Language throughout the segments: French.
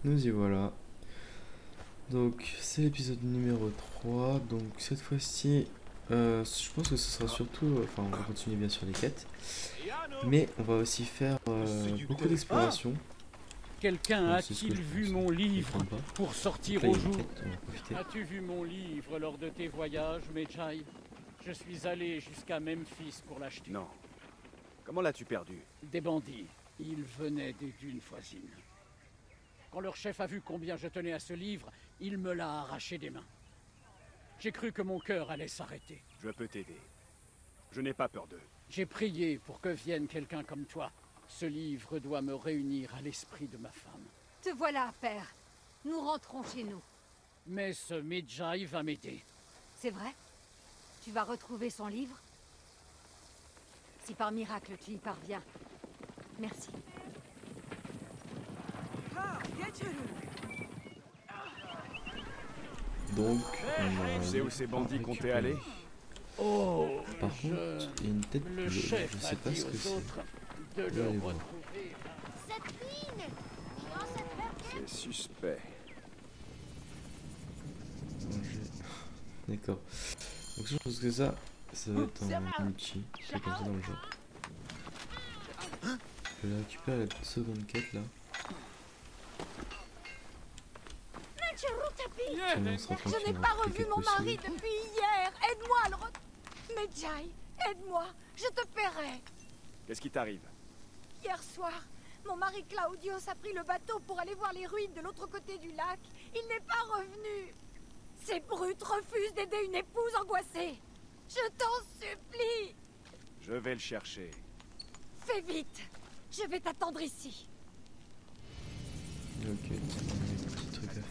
Nous y voilà. Donc c'est l'épisode numéro 3. Donc cette fois-ci, je pense que ce sera surtout... Enfin, on va continuer bien sûr les quêtes. Mais on va aussi faire beaucoup d'exploration. Quelqu'un Enfin, c'est ce que a-t-il je vu pense, mon je me livre trompe pas. pour Donc sortir là, il y au a une jour? quête, on va en profiter. As-tu vu mon livre lors de tes voyages, Medjay? Je suis allé jusqu'à Memphis pour l'acheter. Non. Comment l'as-tu perdu? Des bandits. Ils venaient des dunes voisines. Quand leur chef a vu combien je tenais à ce livre, il me l'a arraché des mains. J'ai cru que mon cœur allait s'arrêter. Je peux t'aider. Je n'ai pas peur d'eux. J'ai prié pour que vienne quelqu'un comme toi. Ce livre doit me réunir à l'esprit de ma femme. Te voilà, père. Nous rentrons chez nous. Mais ce Medjay va m'aider. C'est vrai? Tu vas retrouver son livre? Si par miracle tu y parviens. Merci. Donc, Tu sais où ces bandits comptaient aller? Oh, Par contre, il y a une tête le bleue. chef Je a sais pas dit ce que aux c'est. autres de Je vais le aller voir. retrouver. Cette mine qui est en cette bergère. C'est suspect. D'accord. Donc je pense que ça va être en multi. C'est comme ça dans le jeu. Je vais récupérer la seconde quête là. Sinon, on sera Je tranquille, n'ai on pas va revu cliquer mon dessus. mari depuis hier. Aide-moi à le Medjay, aide-moi. Je te paierai. Qu'est-ce qui t'arrive? Hier soir, mon mari Claudius a pris le bateau pour aller voir les ruines de l'autre côté du lac. Il n'est pas revenu. Ces brutes refusent d'aider une épouse angoissée. Je t'en supplie. Je vais le chercher. Fais vite. Je vais t'attendre ici. Ok, il y a des petits trucs à faire.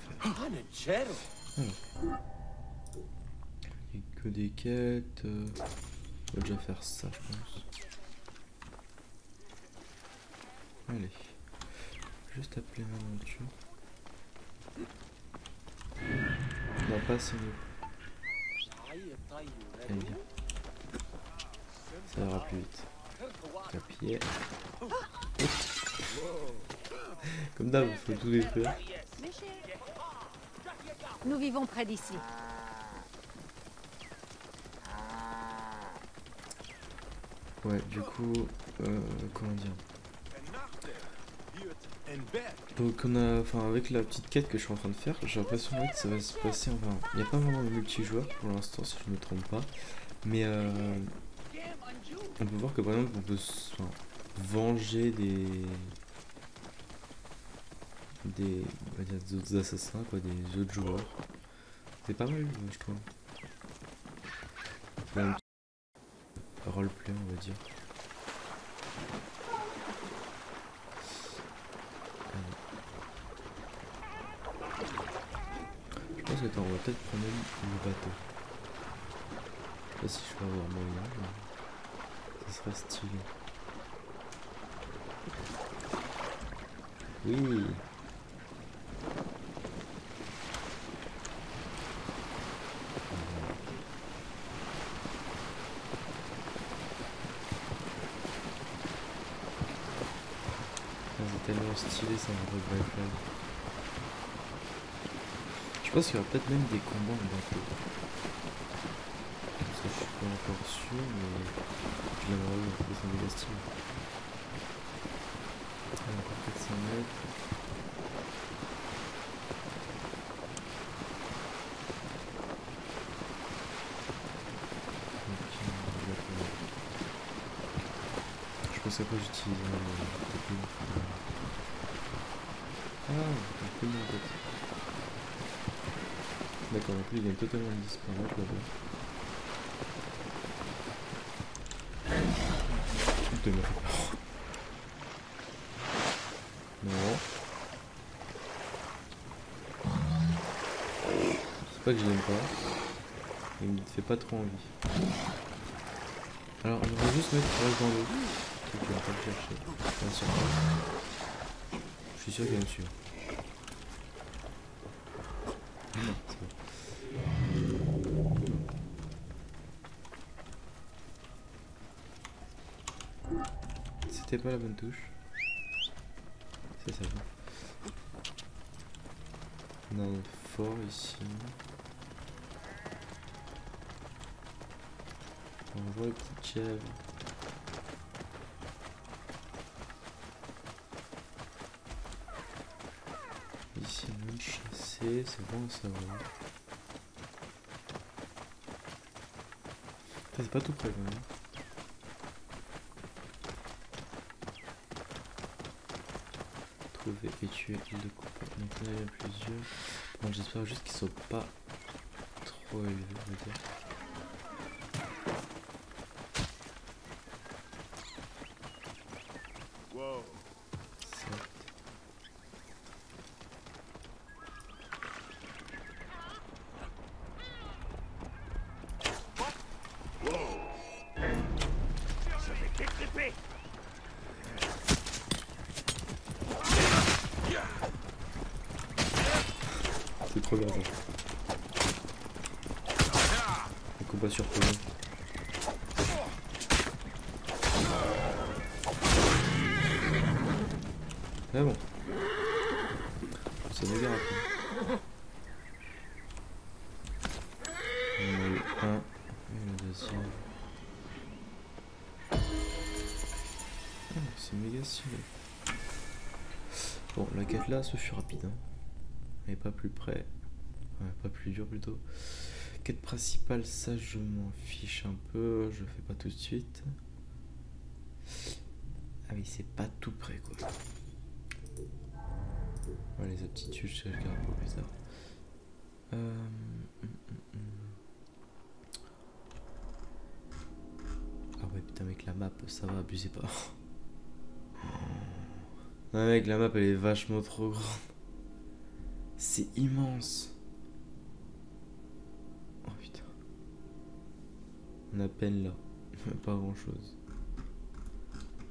Il n'y a que des quêtes. On va déjà faire ça, je pense. Allez. Juste appeler l'aventure. Non, pas ce nous. Allez, viens. Ça ira plus vite. Papier. Comme d'hab, il faut tout détruire. Nous vivons près d'ici. Ouais, du coup, comment dire? Donc on a, enfin avec la petite quête que je suis en train de faire, j'ai l'impression que ça va se passer, enfin, il n'y a pas vraiment de multijoueur pour l'instant si je ne me trompe pas, mais on peut voir que par exemple on peut venger on va dire des autres assassins, quoi, des autres joueurs. C'est pas mal, je trouve. Un petit roleplay, on va dire. Je pense que attends, on va peut-être prendre le bateau. Je sais pas si je vais avoir moyen, mais ça serait stylé. Oui. C'est tellement stylé ça, un vrai flag. Je pense qu'il y aura peut-être même des combats en bateau. Ça, je suis pas encore sûr, mais je l'aimerais bien, parce que c'est méga stylé. Allez, encore 400 mètres. Je pensais pas j'utiliserais le ping. Ah, le ping en fait. D'accord, donc lui il vient totalement de disparaître là-bas. Putain, il m'a fait peur. Non. C'est pas que je l'aime pas. Il me fait pas trop envie. Alors, on va juste mettre reste dans l'eau. Ok, on va pas le chercher. On va sortir. Je suis sûr qu'il va me suivre. Non, c'est bon. C'était pas la bonne touche. C'est ça. On a un fort ici. On va voir les petites chèvres. Ici, on a une chassée, c'est bon à savoir. C'est pas tout près quand même. Trouver et tuer île de coupe. Donc là il y a plusieurs. Bon, j'espère juste qu'ils sont pas trop élevés, on va dire. Wow. Certes. Je vais t'étriper. C'est trop bien ça. Un combat surprenant. Ah bon. C'est méga rapide. On a eu un et le deuxième. Ah, c'est méga stylé. Bon, la quête là, ce fut rapide. Hein. Et pas plus près. Ouais, pas plus dur plutôt. Quête principale, ça je m'en fiche un peu. Je le fais pas tout de suite. Ah oui, c'est pas tout près quoi. Ouais, les aptitudes, je regarde un peu plus tard. Ah ouais, putain, mec, la map, ça va, abusez pas. Non, mec, la map, elle est vachement trop grande. C'est immense. Oh putain. On a peine là. Pas grand chose.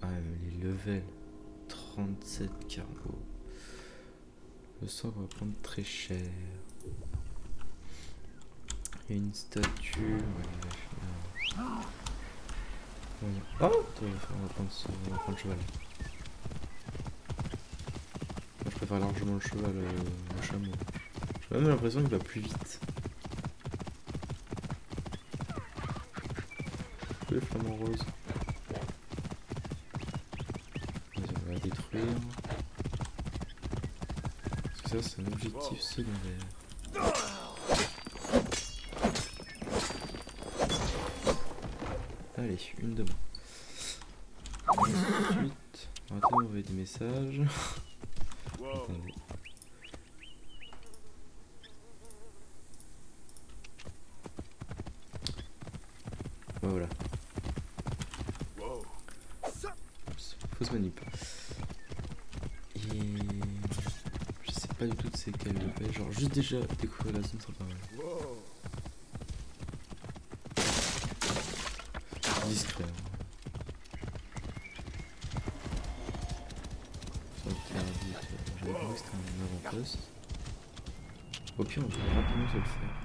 Ah, mais les levels. 37 cargos. Je sens qu'on va prendre très cher. Il y a une statue. Oh, on va prendre le cheval. Moi, je préfère largement le cheval au chameau. J'ai même l'impression qu'il va plus vite. Le flamant rose. Vas-y, on va la détruire. Parce que ça, c'est un objectif secondaire. Allez, une de moins. Ensuite, on va envoyer des messages. Wow. Attendez. Voilà. Wow. Oups, fausse manip. Et je sais pas du tout de c'est quel level. Genre juste déjà découvrir la zone serait pas mal. Wow. Discret. J'avais vu que c'était un avant-poste. Au pire on peut rapidement se le faire.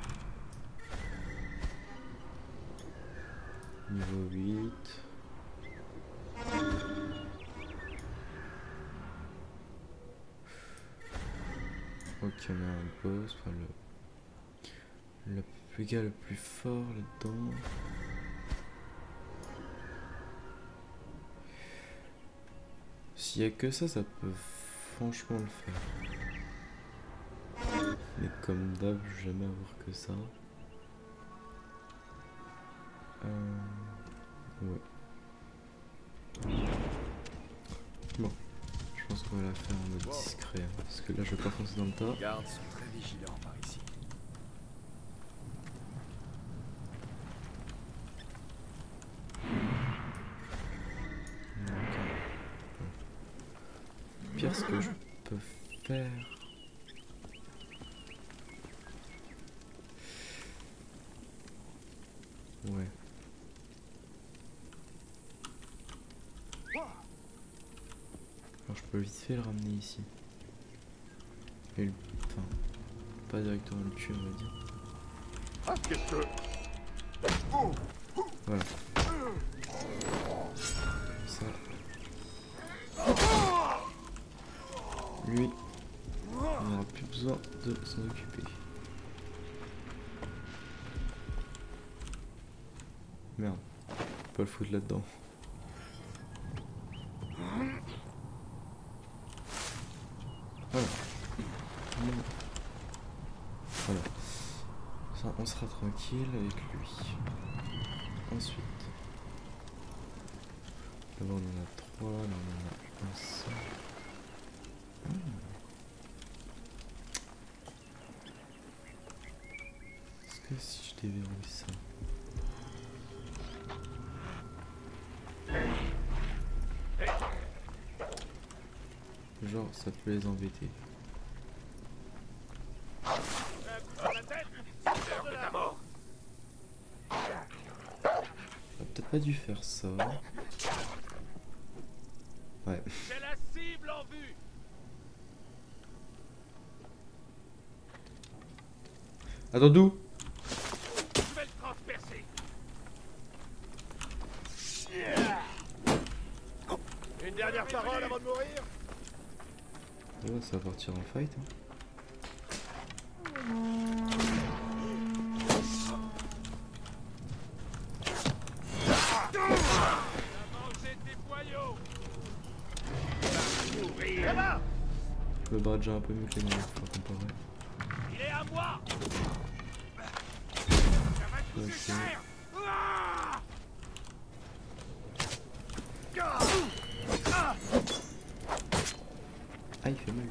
Niveau 8. Ok, on a un boss, enfin le gars le plus fort là-dedans. S'il y a que ça peut franchement le faire. Mais comme d'hab, je vais jamais avoir que ça. Ouais. Bon, je pense qu'on va la faire en mode discret, hein, parce que là je vais pas foncer dans le tas. Les gardes sont très vigilants par ici. Pire, ce que je peux faire. Ouais. Alors je peux vite fait le ramener ici. Et le... Enfin, pas directement le tuer, on va dire. Ah, qu'est-ce que... Voilà. Ça. Lui, on aura plus besoin de s'en occuper. Merde, pas le foutre là-dedans. Voilà. Voilà. Ça, on sera tranquille avec lui. Ensuite. D'abord on en a 3, là on en a un seul. Est-ce que si je déverrouille ça? Genre ça peut les embêter. J'aurais peut-être pas dû faire ça. Ouais. J'ai la cible en vue. Attends, d'où? Je vais le transpercer. Une dernière parole avant de mourir. Ouais, ça va partir en fight. Hein. Je me bats déjà un peu mieux que les dernières fois comparé. Il est à moi. Okay. Ah, il fait mal.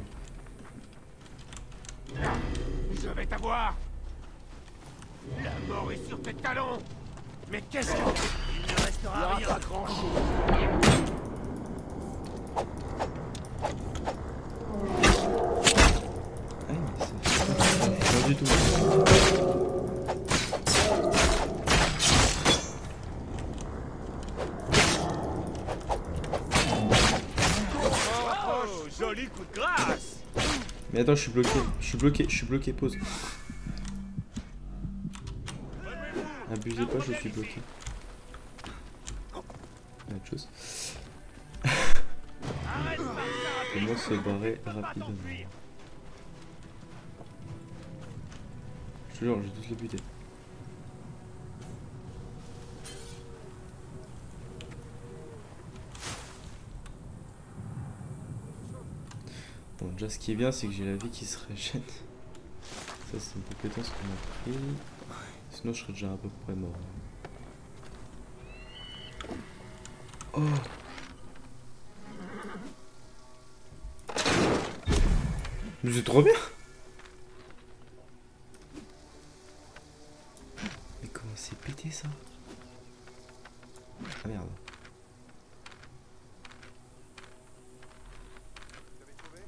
Je vais t'avoir. La mort est sur tes talons. Mais qu'est-ce que... Il ne restera rien. Pas grand-chose. Pas du tout. Oh, joli coup de grâce. Mais attends, je suis bloqué, pause. Abusez pas, je suis bloqué. Autre chose. Comment se barrer rapidement? Je te jure, j'ai tous les butés. Bon, déjà ce qui est bien, c'est que j'ai la vie qui se régène. Ça, c'est une compétence qu'on a pris. Sinon, je serais déjà à peu près mort. Oh! Mais c'est trop bien! Mais comment c'est pété ça? Ah merde.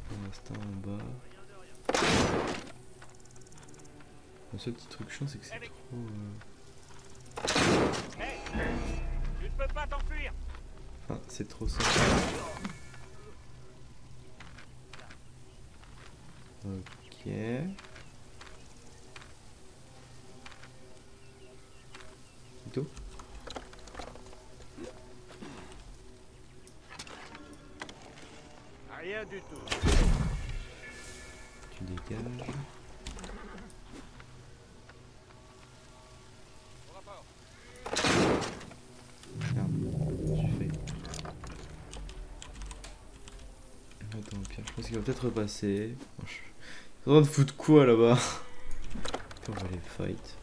Pour l'instant en bas. Le seul petit truc chiant c'est que c'est trop... Hey, tu ne peux pas t'enfuir. Enfin, c'est trop simple. Ok. C'est tout? Rien du tout. Tu dégages. Merde, j'ai fait. Attends, Pierre, je pense qu'il va peut-être repasser. Je suis en train de foutre quoi là-bas? On va aller fight.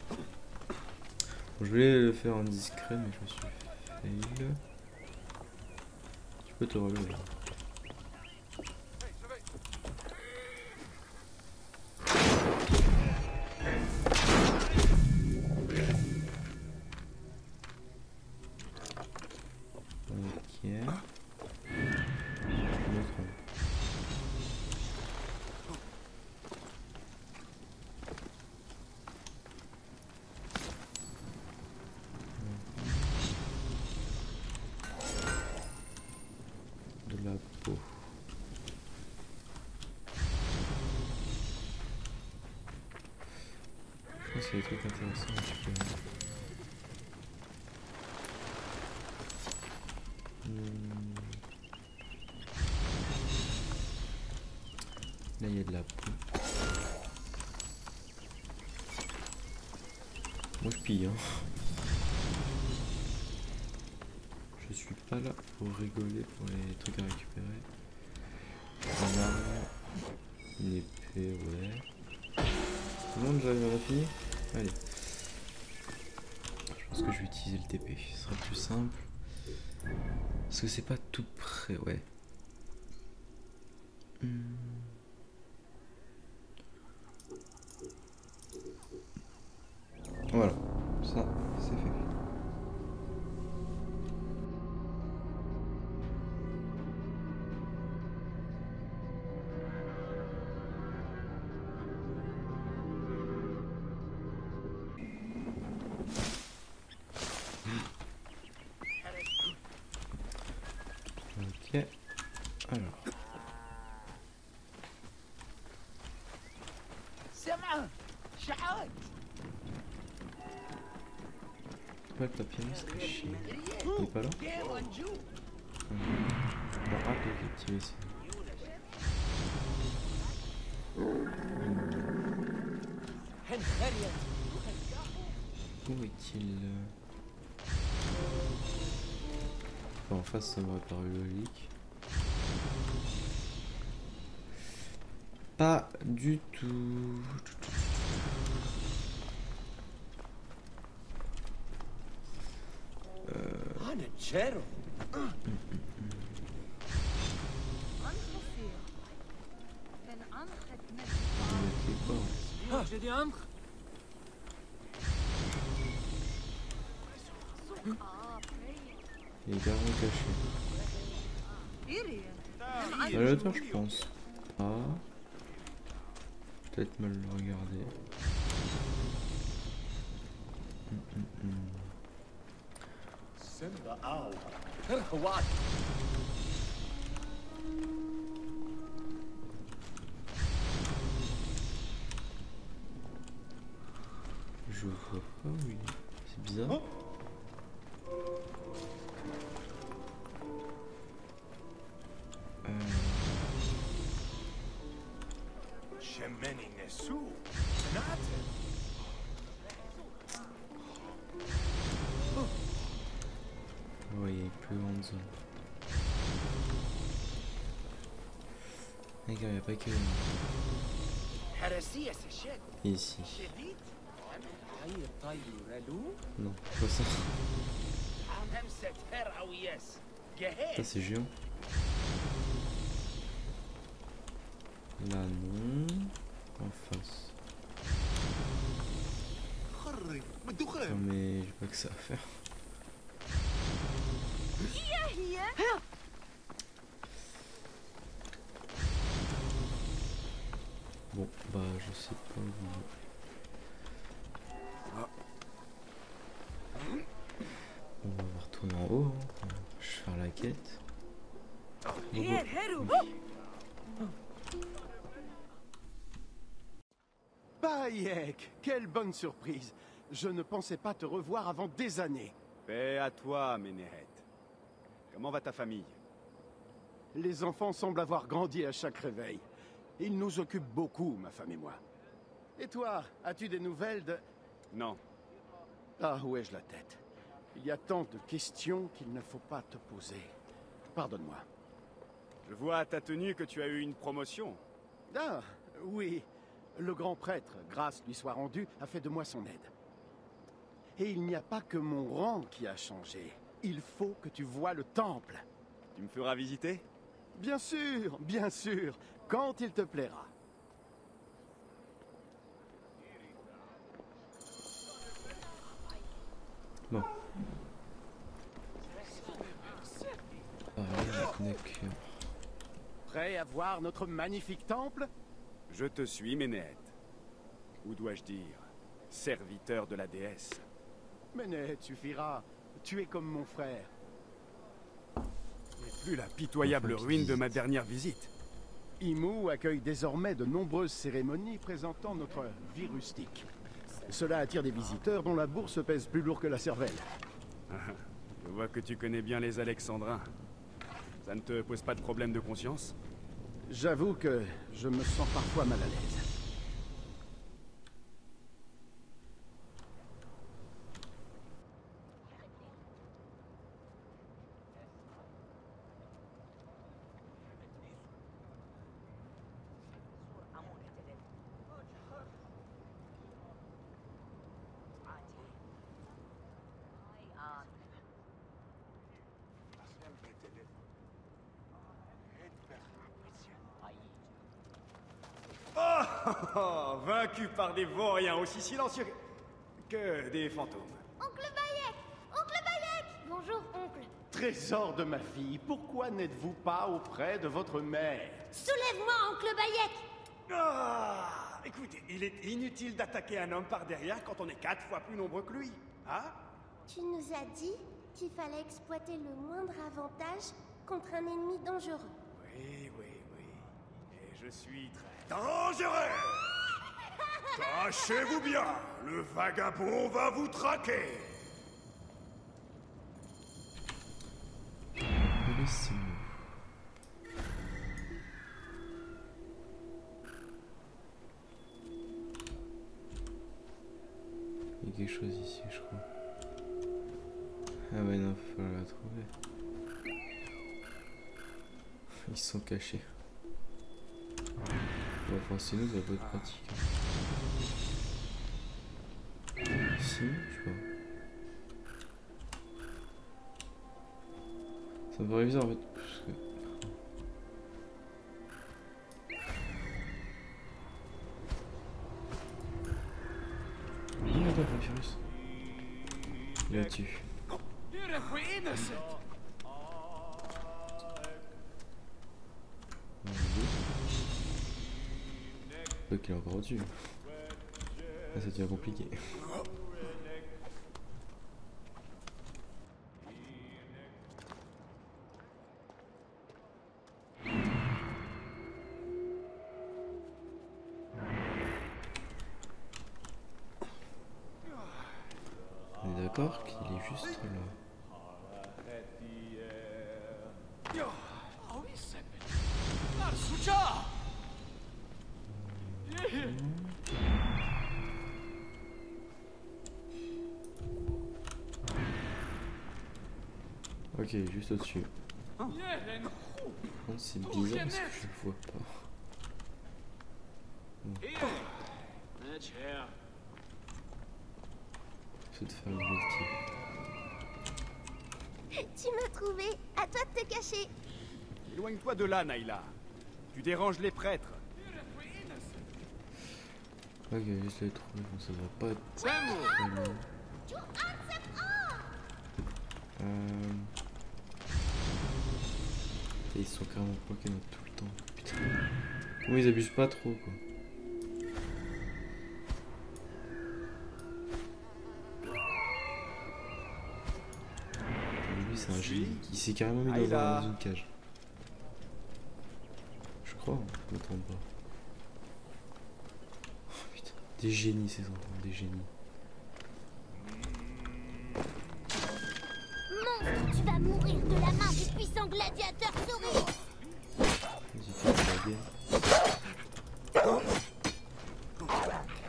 Bon, je voulais le faire en discret, mais je me suis fail. Tu peux te relever. Ok. De la peau. Je pense qu'il y a des trucs intéressants à récupérer. Là il y a de la peau. Moi je pille, hein. Je suis pas là pour rigoler pour les trucs à récupérer. Un arme, une épée, ouais. Tout le monde, j'arrive à la fille. Allez. Je pense que je vais utiliser le TP, ce sera plus simple. Parce que c'est pas tout près, ouais. Voilà, ça c'est fait. Ok, alors. Ouais, le papier serait chier. Il est pas là? Bon, ah, ok, activé ici. Où est-il? Bon, en face, ça m'aurait paru logique. Pas du tout. J'ai dit un. Il est carrément caché. À la hauteur, je pense. Ah. Peut-être mal le regarder. Je vois pas où il est. C'est bizarre. Ouais, il y a une plus grande zone. Les gars, il n'y a pas que... Ici. Non, pas ça. Ça c'est géant. Là non. En face. Non mais j'ai pas que ça à faire. Bon bah je sais pas où. On va retourner en haut, hein. Je vais faire la quête. Bayek, quelle bonne surprise. Je ne pensais pas te revoir avant des années. Paix à toi, Ménéret. Comment va ta famille? Les enfants semblent avoir grandi à chaque réveil. Ils nous occupent beaucoup, ma femme et moi. Et toi, as-tu des nouvelles de... Non. Ah, où ai-je la tête? Il y a tant de questions qu'il ne faut pas te poser. Pardonne-moi. Je vois à ta tenue que tu as eu une promotion. Ah, oui. Le grand prêtre, grâce lui soit rendue, a fait de moi son aide. Et il n'y a pas que mon rang qui a changé. Il faut que tu vois le temple. Tu me feras visiter? Bien sûr, quand il te plaira. Bon. Donc... Prêt à voir notre magnifique temple? Je te suis, Ménéret. Ou dois-je dire, serviteur de la déesse. Ménéret suffira. Tu es comme mon frère. Ce n'est plus la pitoyable ruine de ma dernière visite. Imu accueille désormais de nombreuses cérémonies présentant notre vie rustique. Cela attire des visiteurs dont la bourse pèse plus lourd que la cervelle. Je vois que tu connais bien les Alexandrins. Ça ne te pose pas de problème de conscience? J'avoue que je me sens parfois mal à l'aise. Oh, vaincu par des vauriens aussi silencieux que des fantômes. Oncle Bayek! Oncle Bayek! Bonjour, oncle. Trésor de ma fille, pourquoi n'êtes-vous pas auprès de votre mère? Soulève-moi, oncle Bayek! Ah, écoutez, il est inutile d'attaquer un homme par derrière quand on est 4 fois plus nombreux que lui. Hein? Tu nous as dit qu'il fallait exploiter le moindre avantage contre un ennemi dangereux. Oui, oui, oui. Et je suis très dangereux. Cachez-vous bien, le vagabond va vous traquer. Laissez-moi. Il y a quelque chose ici, je crois. Ah ouais, non, faut la trouver. Ils sont cachés. Bon, enfin, sinon, ça va pas être pratique. Si, je sais pas. Ça me paraît bizarre en fait. Parce que... Il est là, le virus. Il est là-dessus. Faut qu'il est encore au-dessus. Là, ça devient compliqué. On est d'accord qu'il est juste là. Ok, juste au-dessus. C'est bizarre parce que je le vois pas. Bon. C'est de faire l'objectif. Tu m'as trouvé. À toi de te cacher. Éloigne-toi de là, Naïla. Tu déranges les prêtres. Ok, juste les trouver, bon, ça devrait pas être très long. Et ils sont carrément bloqués dans tout le temps. Putain. Comment ils abusent pas trop quoi. Lui c'est un génie. Il s'est carrément mis dans une cage. Je crois, je me trompe pas. Oh putain. Des génies ces enfants, des génies. Monstre, tu vas mourir de la main du puissant gladiateur souris. Vas-y, fais la guerre.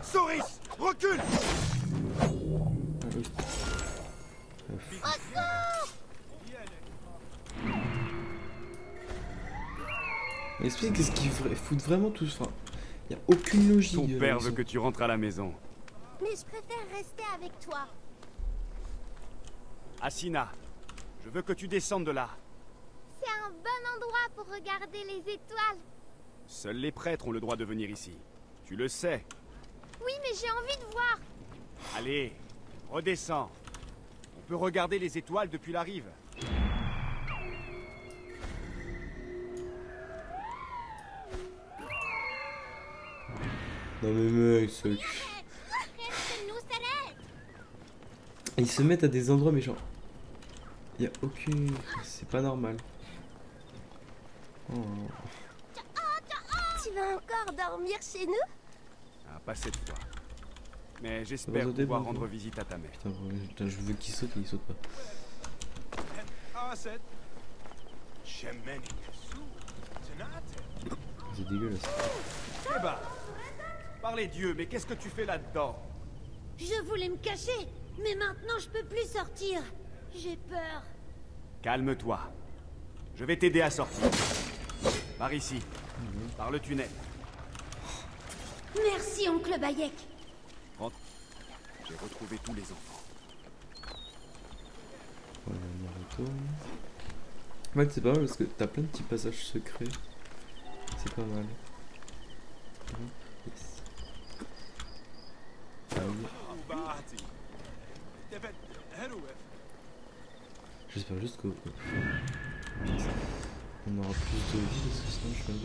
Souris, recule. Ah oui. Mais explique qu'est-ce qu'ils foutent vraiment tous. Enfin, y a aucune logique. Ton père veut que tu rentres à la maison. Mais je préfère rester avec toi. Asina, je veux que tu descendes de là. C'est un bon endroit pour regarder les étoiles. Seuls les prêtres ont le droit de venir ici. Tu le sais. Oui, mais j'ai envie de voir. Allez, redescends. On peut regarder les étoiles depuis la rive. Non mais mec, c'est... Ils se mettent à des endroits mais genre... Y a aucune... C'est pas normal. Oh. Tu vas encore dormir chez nous? Ah, pas cette fois. Mais j'espère pouvoir rendre visite à ta mère. Putain, je veux qu'il saute et il saute pas. C'est dégueulasse. Eh bah, par les dieux, mais qu'est-ce que tu fais là-dedans? Je voulais me cacher, mais maintenant je peux plus sortir. J'ai peur. Calme-toi. Je vais t'aider à sortir. Par ici. Par le tunnel. Merci, oncle Bayek. Rentre. J'ai retrouvé tous les enfants. Voilà, on y retourne. En fait, c'est pas mal parce que t'as plein de petits passages secrets. C'est pas mal. Yes. J'espère juste qu'on aura plus de vie parce que sinon je vais me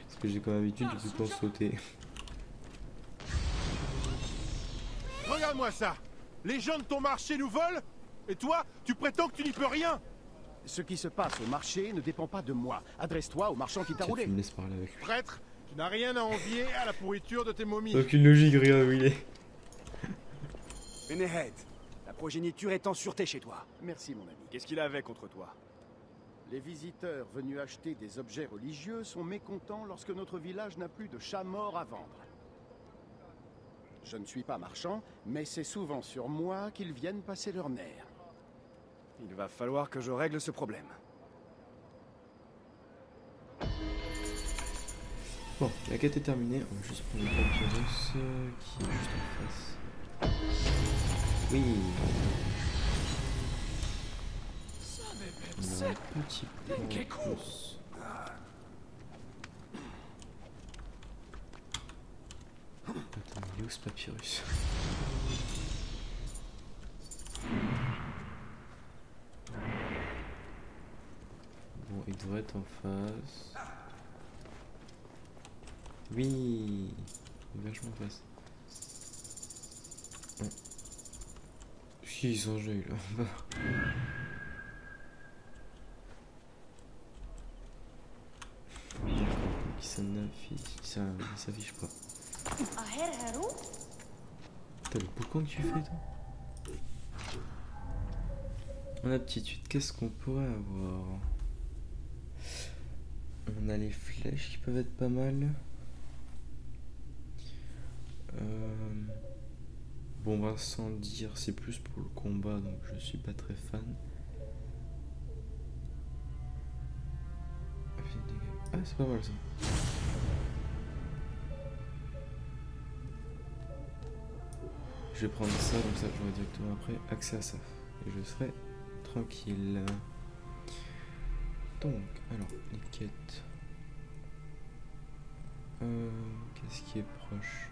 parce que j'ai comme habitude de tout le temps sauter. Regarde-moi ça. Les gens de ton marché nous volent, et toi, tu prétends que tu n'y peux rien. Ce qui se passe au marché ne dépend pas de moi. Adresse-toi au marchand qui t'a Tiens, roulé. tu me laisses parler avec lui. Prêtre, tu n'as rien à envier à la pourriture de tes momies. Aucune logique, rien où il est. Menehet, la progéniture est en sûreté chez toi. Merci, mon ami. Qu'est-ce qu'il avait contre toi? Les visiteurs venus acheter des objets religieux sont mécontents lorsque notre village n'a plus de chats morts à vendre. Je ne suis pas marchand, mais c'est souvent sur moi qu'ils viennent passer leur nerfs. Il va falloir que je règle ce problème. Bon, la quête est terminée. On va juste prendre le papyrus qui est juste en face. Oui. On a un petit peu en plus. Attends, il est où ce papyrus? Bon, il devrait être en face. Oui, il est vachement en face. Oh. Si, ils sont jeux là. Qui s'affiche pas. T'as le boucan que tu fais toi? En aptitude, qu'est-ce qu'on pourrait avoir? On a les flèches qui peuvent être pas mal. Bombe incendiaire, c'est plus pour le combat, donc je suis pas très fan. Ah, c'est pas mal ça. Je vais prendre ça, comme ça j'aurai directement après accès à ça. Et je serai tranquille. Donc, alors, les quêtes. Qu'est-ce qui est proche?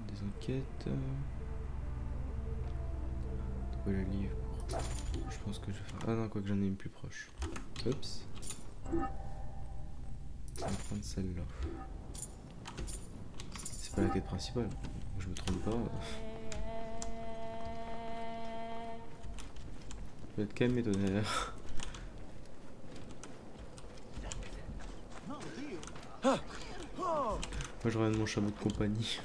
Des enquêtes. Trouver le livre. Je pense que je vais faire. Ah non, quoi que j'en ai une plus proche. Oups. On va prendre celle-là. C'est pas la quête principale. Je me trompe pas. Je vais être calme et tonnerre. Moi je ramène mon chameau de compagnie.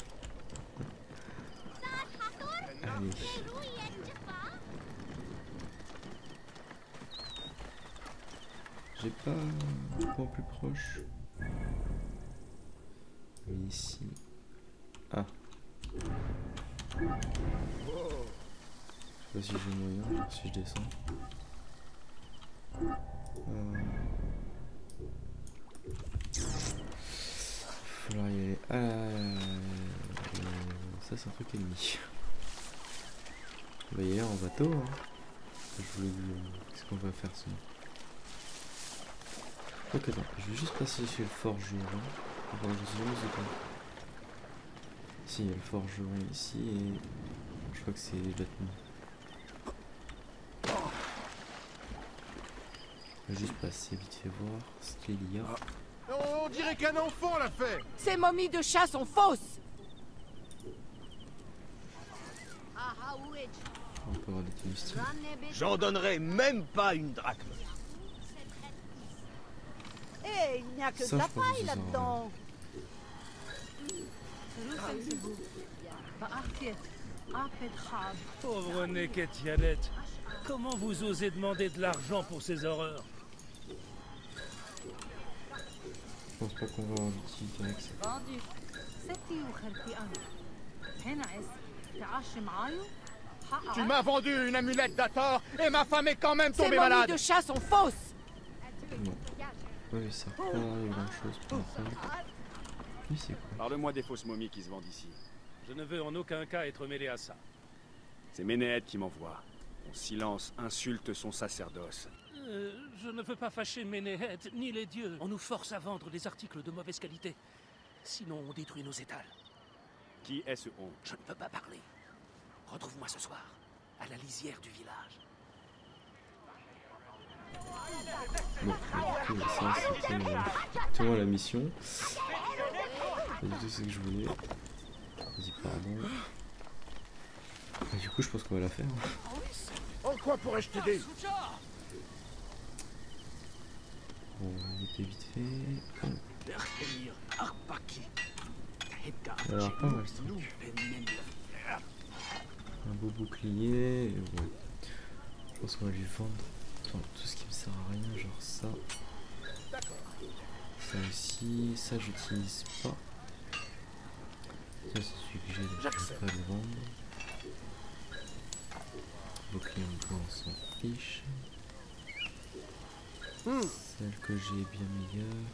Allez. J'ai pas un point plus proche. Mais ici. Ah. Je sais pas si j'ai moyen, genre si je descends. Falloir y aller. Ça c'est un truc ennemi. On va y aller en bateau. Hein. Je voulais dire. Qu'est-ce qu'on va faire sinon? Ok, attends, je vais juste passer chez le forgeron. Enfin, je sais jamais c'est quoi. Si, il y a le forgeron ici et je crois que c'est les vêtements. Je vais juste passer vite fait voir ce qu'il y a. On dirait qu'un enfant l'a fait. Ces momies de chat sont fausses. On peut avoir des tenues. J'en donnerai même pas une drachme. Eh, il n'y a que Ça, de la je pense que paille ça sert à là-dedans. Pauvre Neket Yanet, comment vous osez demander de l'argent pour ces horreurs? Je pense pas qu'on va avoir d'utilité avec ça. Tu m'as vendu une amulette d'Ator et ma femme est quand même Ces tombée momies malade. de chat sont fausses. Non. Oui, ça sert pas à grand chose pour l'instant. Lui, c'est quoi? Parle-moi des fausses momies qui se vendent ici. Je ne veux en aucun cas être mêlé à ça. C'est Menehet qui m'envoie. Mon silence insulte son sacerdoce. Je ne veux pas fâcher Menehet, ni les dieux. On nous force à vendre des articles de mauvaise qualité. Sinon, on détruit nos étals. Qui est ce on? Je ne peux pas parler. Retrouve-moi ce soir. à la lisière du village. Bon, du coup, ça c'était exactement la mission. Pas du tout ce que je voulais. Vas-y, pardon. Et du coup, je pense qu'on va la faire. En quoi pourrais-je t'aider? On va éviter vite fait. Alors, pas mal ce truc. Un beau bouclier. Et ouais. Je pense qu'on va lui vendre tout ce qui me sert à rien, genre ça. Ça aussi. Ça, j'utilise pas. Ça, c'est celui que j'ai, donc je vais pas le vendre. Bouclier en bois, on s'en fiche. Celle que j'ai est bien meilleure.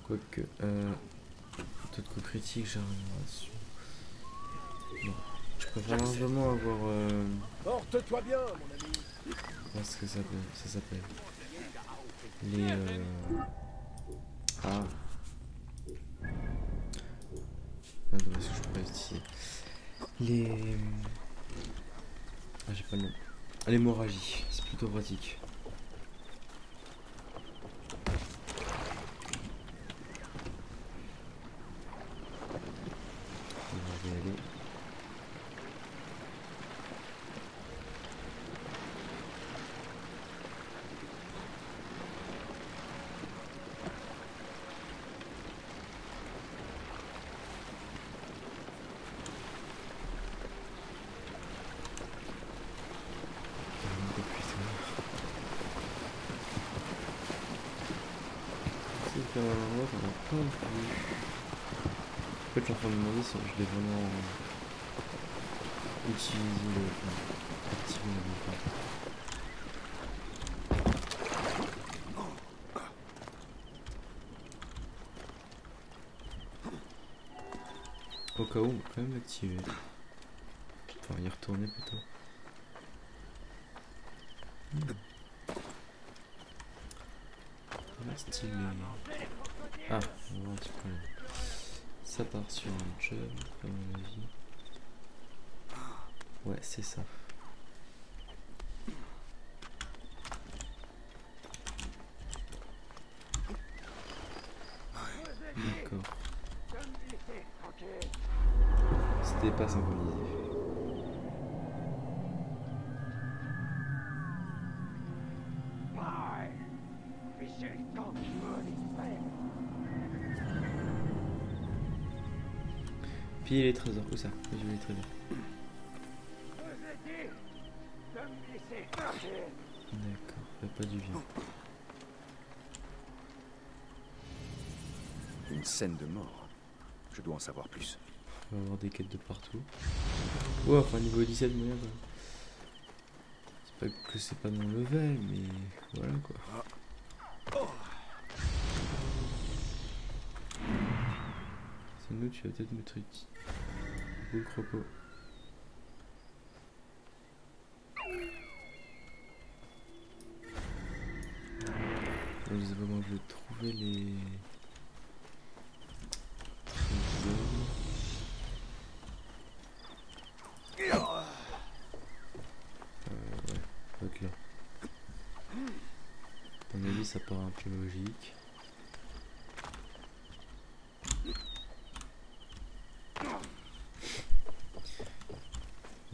Quoique, taux de coup critique, j'ai rien là-dessus. Non, je préfère largement avoir. Porte-toi bien, mon ami. Comment est-ce que ça s'appelle? Les. Ah. Attends, est-ce que je pourrais utiliser les. Ah, j'ai pas le nom. L'hémorragie, c'est plutôt pratique. On va y aller. En fait, je suis en train de me demander si je vais vraiment utiliser le. Activer le. Au cas où, on va quand même l'activer. Enfin, y retourner plutôt. Stylé. Ah, on va voir un petit problème. Ça part sur un jump, à mon avis. Ouais, c'est ça. D'accord. C'était pas synchronisé. Piller les trésors, où ça? Je veux les trésors. D'accord, y'a pas du bien. Une scène de mort. Je dois en savoir plus. On va avoir des quêtes de partout. Ouais, enfin niveau 17 moyen quoi. C'est pas que c'est pas mon level, mais voilà quoi. C'est nous, tu vas peut-être me truc. Beau croco. Je sais pas comment je vais trouver les trésors. Ouais, donc là. À mon avis, ça paraît un peu logique.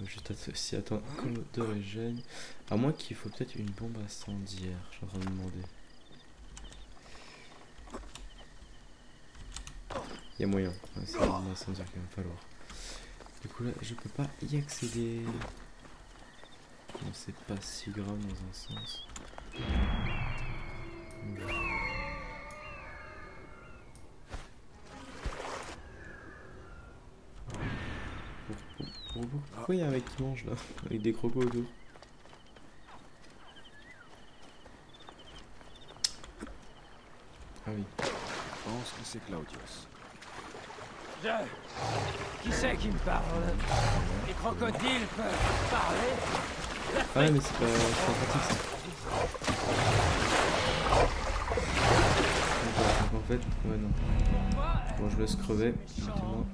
Juste si attends de régène. À moins qu'il faut peut-être une bombe incendiaire, je suis en train de me demander. Il y a moyen, ouais, c'est une bombe incendiaire qu'il va me falloir. Du coup là je peux pas y accéder. Bon, c'est pas si grave dans un sens. Pourquoi il y a un mec qui mange là, avec des crocos autour? Ah oui. Je pense que c'est Claudius. Qui c'est qui me parle? Les crocodiles peuvent parler? Ah ouais, mais c'est pas pratique ça. Donc en fait, ouais non. Bon, je laisse crever, mettez-moi.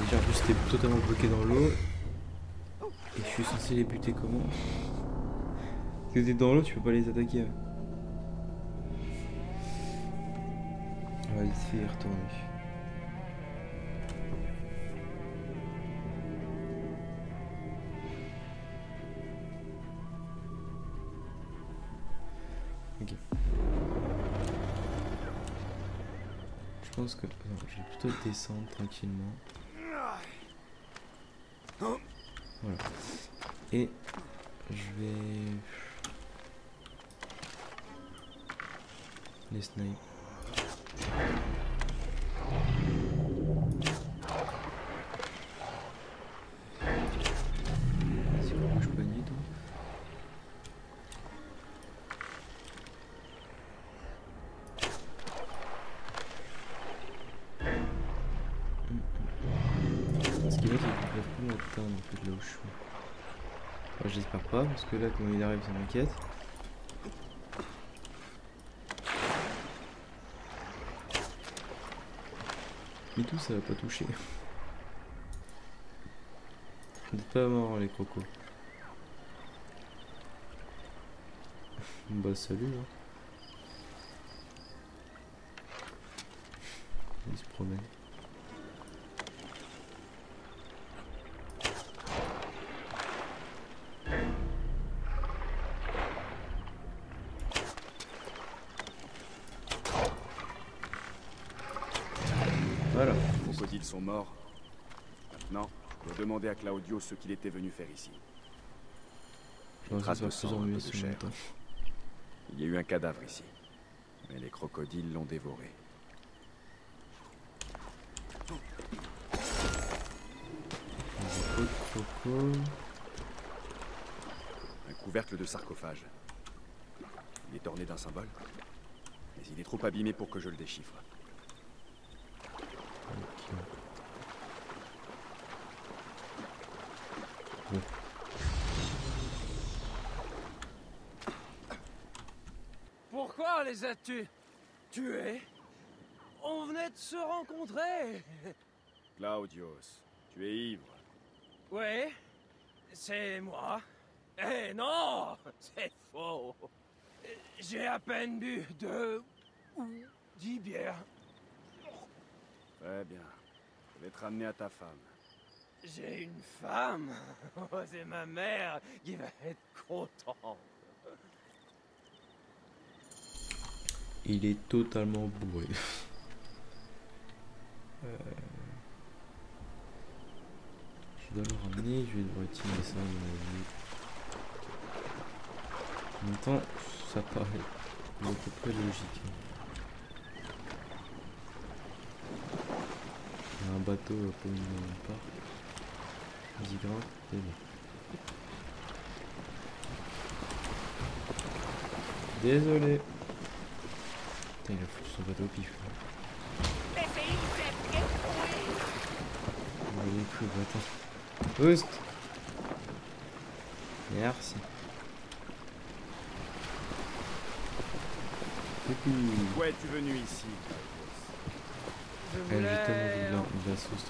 Déjà en plus c'était totalement bloqué dans l'eau. Et je suis censé les buter comment? Parce que t'es dans l'eau, tu peux pas les attaquer. On va vite fait y retourner. Ok. Je pense que... Non, je vais plutôt descendre tranquillement. Voilà. Et je vais... Les snipes. C'est quoi, bouge pas du tout. Ce qui est bien, c'est qu'ils peuvent plus m'atteindre en fait là où je suis. Enfin, j'espère pas, parce que là, quand il arrive, ça m'inquiète. Mais tout, ça va pas toucher. Vous n'êtes pas morts, les crocos. Bah, salut, hein. Il se promène. Voilà. Les crocodiles sont morts. Maintenant, je dois demander à Claudio ce qu'il était venu faire ici. Je Trace de pense que ça sang, va un peu mieux de sur chair. le temps. Il y a eu un cadavre ici. Mais les crocodiles l'ont dévoré. Croco. Un couvercle de sarcophage. Il est orné d'un symbole. Mais il est trop abîmé pour que je le déchiffre. Ok. Bon. Pourquoi les as-tu tués? On venait de se rencontrer. Claudios, tu es ivre. Oui, c'est moi. Eh non, c'est faux. J'ai à peine bu 2 ou 10 bières. Très bien. Je vais te ramener à ta femme. J'ai une femme. Oh, c'est ma mère qui va être contente. Il est totalement bourré. Je dois le ramener, je vais le retirer ça à mon avis. En même temps, ça paraît à peu près logique. Il y a un bateau pour une part. Vas-y, grimpe, c'est bon. Désolé. Putain, il a foutu son bateau au pif. On va les coups, attends. Boost. Merci. Où es-tu venu ici, Je Elle voulais... est tellement de la sauce.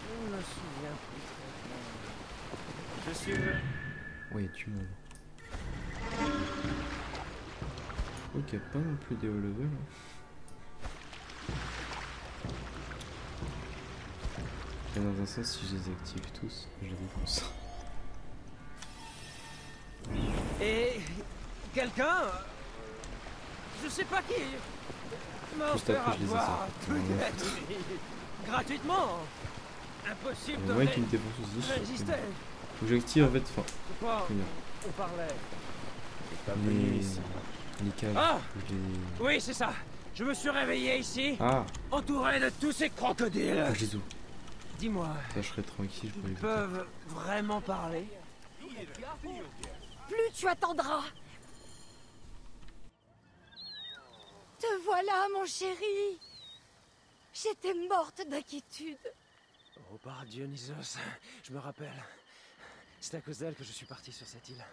Je me souviens plus très bien. Je suis... Oui, tu m'en vas. Ok, pas non plus des hauts level. Et dans un sens, si je les active tous, je les défonce. Et quelqu'un, je sais pas qui, m'a Juste offert après, à je les ai boire sortis. gratuitement. Impossible Il y de a moyen qui me défonce aussi. résister. Faut que j'active en fait. Enfin, C'est pas, on parlait. les caves. Ah les... Oui, c'est ça. Je me suis réveillé ici, Ah, entouré de tous ces crocodiles. je les ouvre. Dis-moi, Ça, je serai tranquille, je peux les ils buter. peuvent vraiment parler? Plus tu attendras. Te voilà, mon chéri. J'étais morte d'inquiétude. Oh, par Dionysos, je me rappelle. C'est à cause d'elle que je suis parti sur cette île.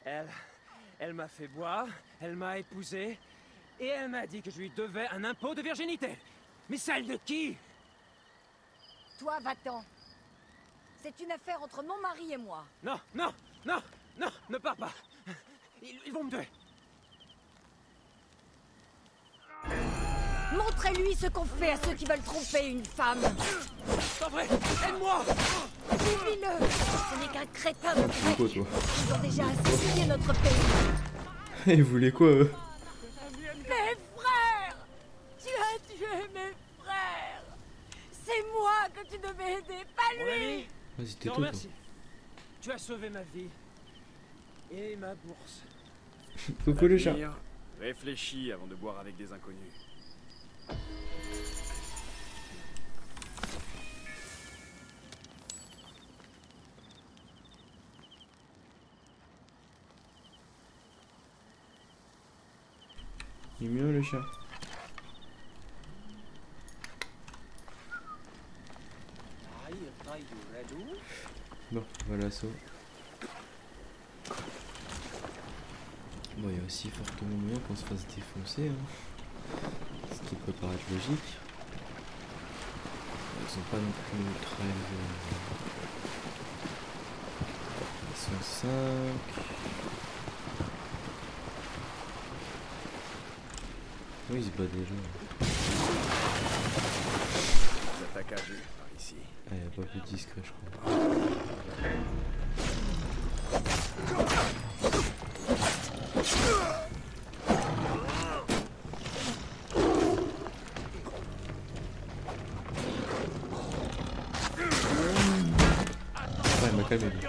Elle m'a fait boire, elle m'a épousé, et elle m'a dit que je lui devais un impôt de virginité. Mais celle de qui? Toi, va-t'en. C'est une affaire entre mon mari et moi. Non, non, non, non, ne pars pas. Ils vont me tuer. Montrez-lui ce qu'on fait à ceux qui veulent tromper une femme. Pas vrai, aide-moi. Oublie-le. Ce n'est qu'un crétin de Tu quoi, toi? Ils ont déjà assassiné notre pays. Ils voulaient quoi, eux? Mes frères! Tu as tué mes frères! C'est moi que tu devais aider, pas Mon lui! ami, Vas-y, je te tais-toi, remercie. Tu as sauvé ma vie. Et ma bourse. Coucou le chat. L'avenir, réfléchis avant de boire avec des inconnus. Il est mieux le chat. Bon, voilà ça. Bon, il y a aussi fortement moyen qu'on se fasse défoncer, hein. Ce qui peut paraître logique. Ils sont pas non plus très... Ils sont 5. Oui, ils se battent déjà. Ils attaquent à vue par ici. Ah, il n'y a pas plus discret, je crois. Ouais, il m'a calmé, lui.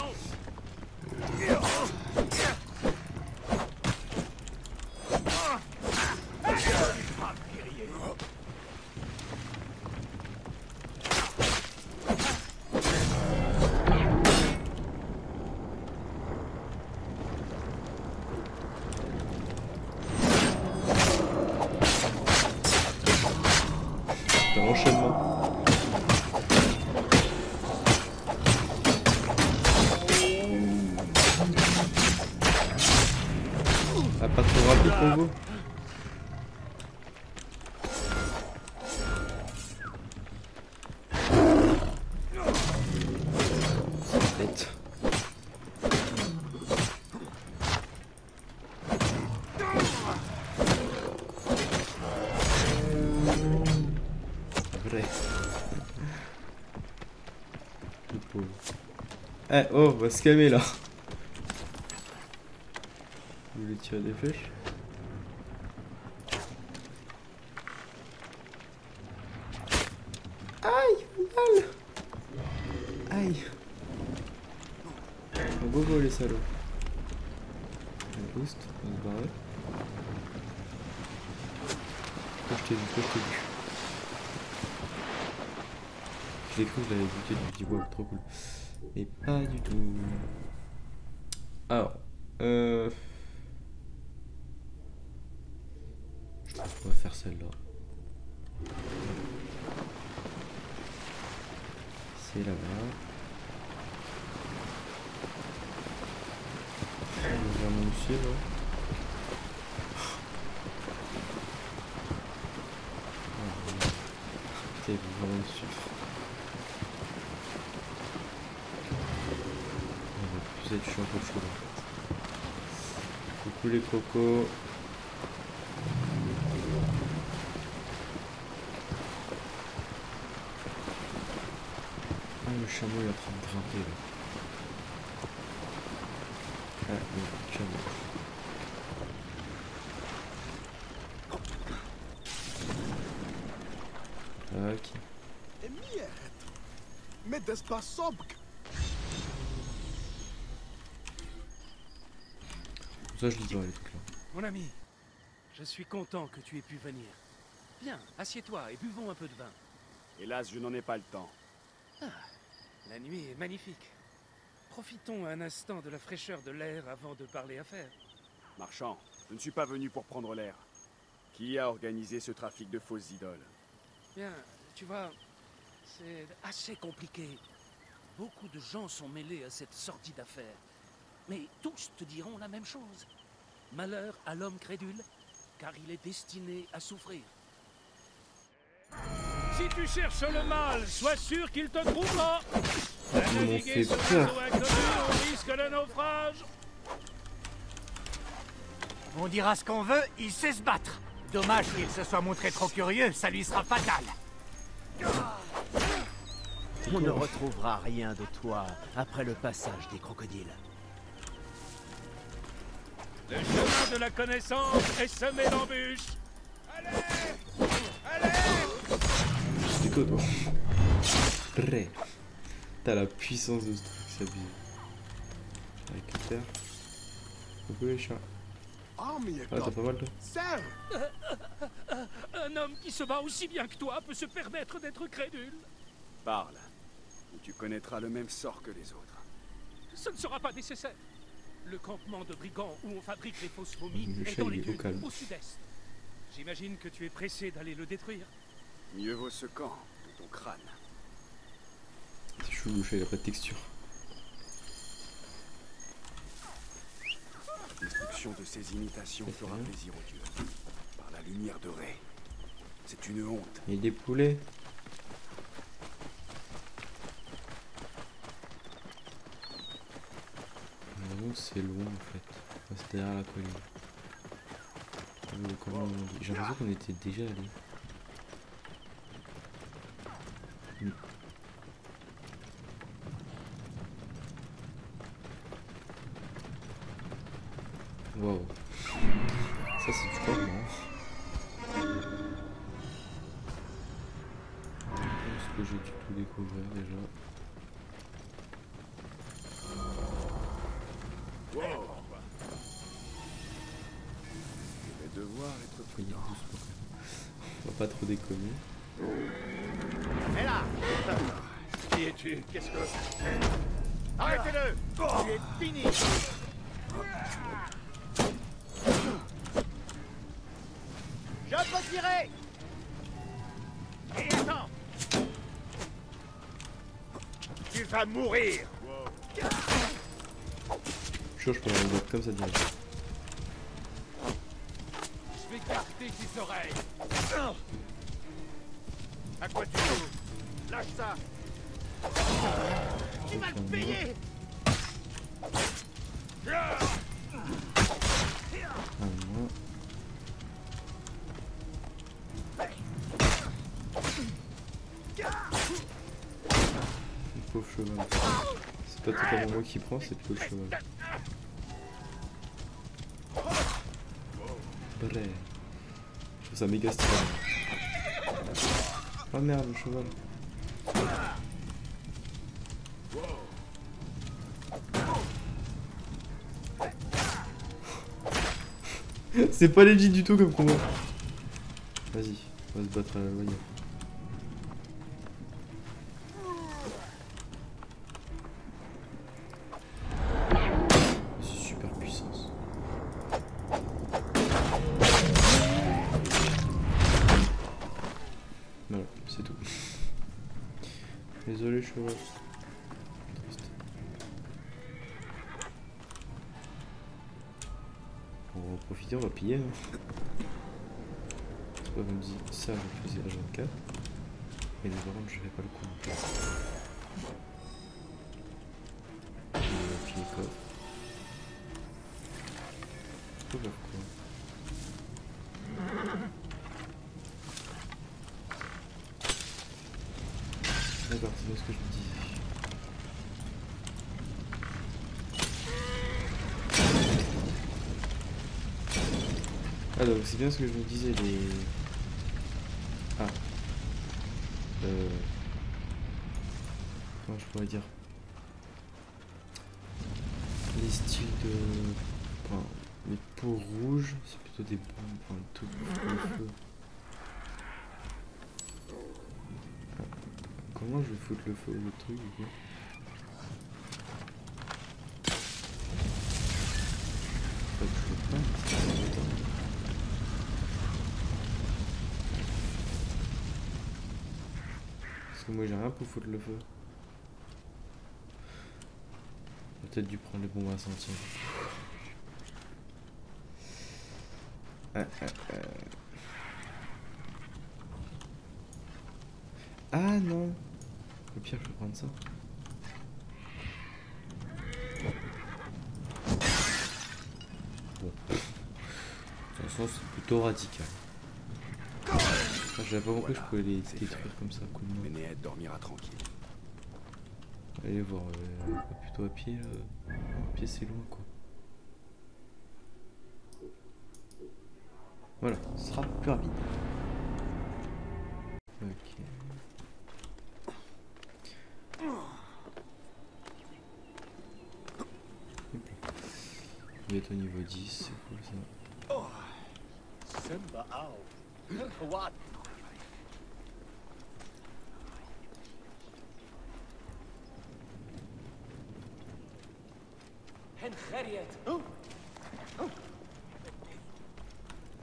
C'est un enchaînement. Ah, pas trop rapide pour vous? C'est bête. Vrai. Le pauvre. Eh, oh, on va se calmer là. Vous voulez tirer des flèches? Aïe, mal. Aïe. Un bobo les salauds. Un boost, on va se barrer. Pourquoi je t'ai vu? Pourquoi je t'ai vu? Je l'ai cru, je l'avais buté, je me dis wow, trop cool. Mais pas du tout. Alors, on va faire celle-là. C'est là-bas. On va vers mon dossier là. Putain, il faut vraiment le suivre. Je suis un peu chaud en fait. Coucou les cocos. Ah, le chameau il est en train de grimper là. Ah, le chameau. Ok. Ça je lis pas les trucs là. Mon ami, je suis content que tu aies pu venir. Viens, assieds-toi et buvons un peu de vin. Hélas, je n'en ai pas le temps. Ah, la nuit est magnifique. Profitons un instant de la fraîcheur de l'air avant de parler affaires. Marchand, je ne suis pas venu pour prendre l'air. Qui a organisé ce trafic de fausses idoles? Bien, tu vois, c'est assez compliqué. Beaucoup de gens sont mêlés à cette sortie d'affaires. Mais tous te diront la même chose. Malheur à l'homme crédule, car il est destiné à souffrir. Si tu cherches le mal, sois sûr qu'il te trouvera. Ils m'ont fait peur. On risque le naufrage. On dira ce qu'on veut, il sait se battre. Dommage qu'il se soit montré trop curieux, ça lui sera fatal. On ne retrouvera rien de toi après le passage des crocodiles. Le chemin de la connaissance est semé d'embûches. C'est quoi toi? Prêt. T'as la puissance de ce truc, c'est abusé. Avec la terre. Coucou les chats. Ah, t'as pas mal toi? Un homme qui se bat aussi bien que toi peut se permettre d'être crédule. Parle, ou tu connaîtras le même sort que les autres. Ce ne sera pas nécessaire. Le campement de brigands où on fabrique les fausses momies Le est chat, dans il les est au dunes, calme. au sud-est. J'imagine que tu es pressé d'aller le détruire. Mieux vaut ce camp que ton crâne. C'est chou, le chat, il a pas de texture. La destruction de ces imitations fera plaisir aux dieux. Par la lumière de Ré. C'est une honte. Il y a des poulets. Non, c'est loin en fait. Enfin, c'est derrière la colline. Comment on dit? J'ai l'impression qu'on était déjà allé. Wow. Ça c'est du corps, non? Est-ce que j'ai dû tout découvrir déjà? Wow. Je vais devoir être Voyez prudent. doucement quand même. On va pas trop déconner. Hé là! Qui es-tu? Qu'est-ce que... Arrêtez-le! Tu es fini! Je peux tirer! Et attends! Tu vas mourir! Je peux le mettre comme ça direct. Je vais garder tes oreilles! À quoi tu joues? Lâche ça! Tu vas le payer! Moi. Le pauvre cheval. C'est pas totalement moi qui prends, c'est plutôt le cheval. Bref. Je trouve ça méga stylé. Ah merde, le cheval. C'est pas legit du tout comme combat. Vas-y, on va se battre à la loyale. C'est super puissance. Voilà, c'est tout. Désolé cheval. Triste. On va profiter, on va piller. Hein. C'est pas comme dit ça, je le faisais à 24. Mais par contre, je fais pas le coup. Je vais piller le coffre. Faut voir quoi. D'accord, c'est bien ce que je me disais. Ah donc c'est bien ce que je me disais, les... Ah. Comment je pourrais dire? Les styles de... Enfin, les peaux rouges, c'est plutôt des bombes, enfin tout le feu. Comment je vais foutre le feu au truc du coup? Je veux pas. Parce que moi j'ai rien pour foutre le feu. J'ai peut-être dû prendre les bombes à sentir. Ah non. Au pire je vais prendre ça. franchement c'est plutôt radical. J'avais pas compris que je pouvais les détruire comme ça. Ménéette dormira tranquille. Allez voir, plutôt à pied. À pied c'est loin quoi. Voilà, ce sera plus rapide. Ok. Il est au niveau 10, c'est cool ça. Simba Ao. What?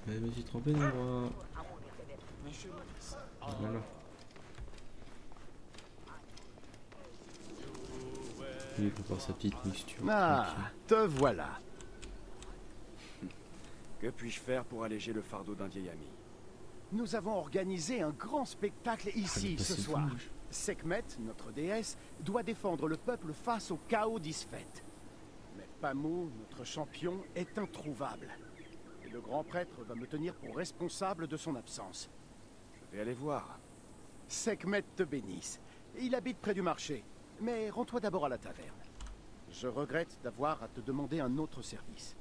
Je me suis trompé d'endroit. Voilà. Il prépare sa petite mixture. Ah, te voilà. Que puis-je faire pour alléger le fardeau d'un vieil ami? Nous avons organisé un grand spectacle ici ce soir. Sekhmet, notre déesse, doit défendre le peuple face au chaos d'Isfet. Mais Pamou, notre champion, est introuvable. Et le grand prêtre va me tenir pour responsable de son absence. Je vais aller voir. Sekhmet te bénisse. Il habite près du marché. Mais rends-toi d'abord à la taverne. Je regrette d'avoir à te demander un autre service.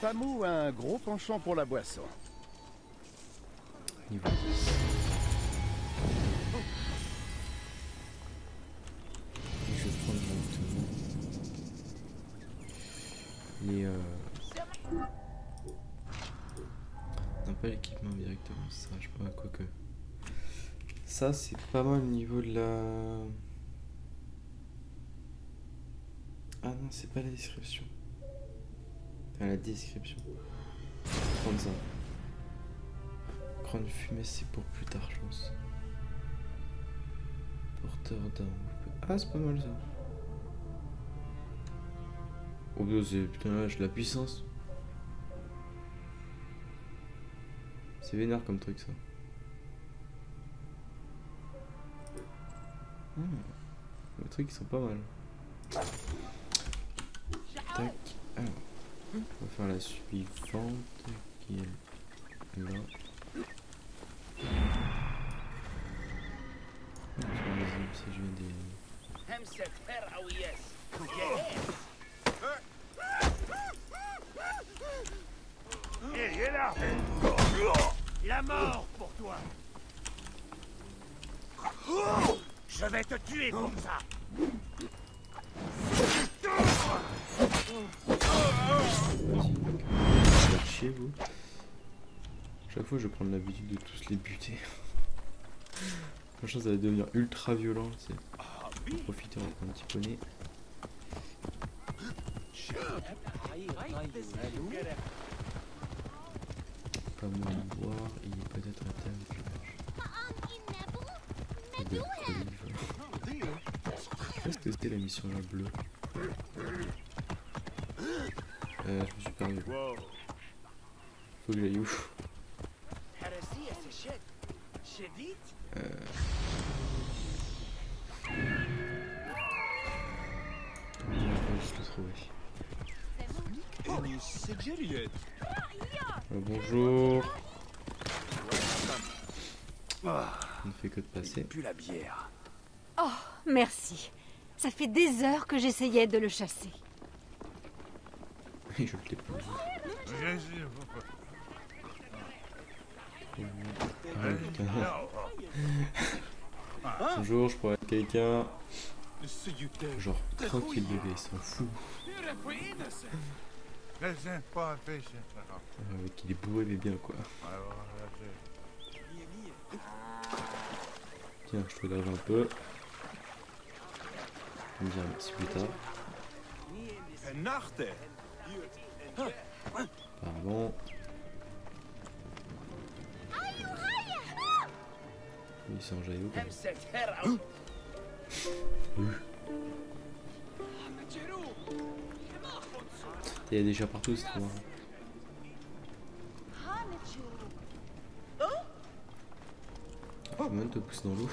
Pamou a un gros penchant pour la boisson. Niveau 10. Je vais prendre directement les non, pas l'équipement directement, ça je sais pas quoi que. Ça c'est pas mal au niveau de la. Ah non, c'est pas la description. Enfin, la description. Prendre ça. Grande fumée, c'est pour plus tard, je pense. Porteur d'armes. Ah, c'est pas mal ça. Oh, c'est putain, j'ai de la puissance. C'est vénère comme truc ça. Les trucs ils sont pas mal. Tac. Alors, on va faire la suivante qui est là. Je vais si je mets des. La mort pour toi. Je vais te tuer comme ça. Vas-y, faites chier vous. Chaque fois je vais prendre l'habitude de tous les buter. Franchement ça va devenir ultra violent, tu sais. Profiter en un petit poney. Pas me boire, il est peut-être à terre avec le qu'est-ce que c'était la mission là bleue? Je me suis perdu. Faut que j'aille où? Je vais juste le trouver. Bonjour. On ne fait que de passer. Plus la bière. Oh, merci. Ça fait des heures que j'essayais de le chasser. Et je l'ai pas vu. Bonjour, je pourrais être quelqu'un. Genre tranquille bébé, il s'en fout. Qu'il est bourré mais bien quoi. Tiens, je te lave un peu. Je me dire merci plus tard. Pardon. Il s'est enjaillé quand même. Il y a déjà partout, c'est trop marrant. Je vais même te pousser dans l'eau.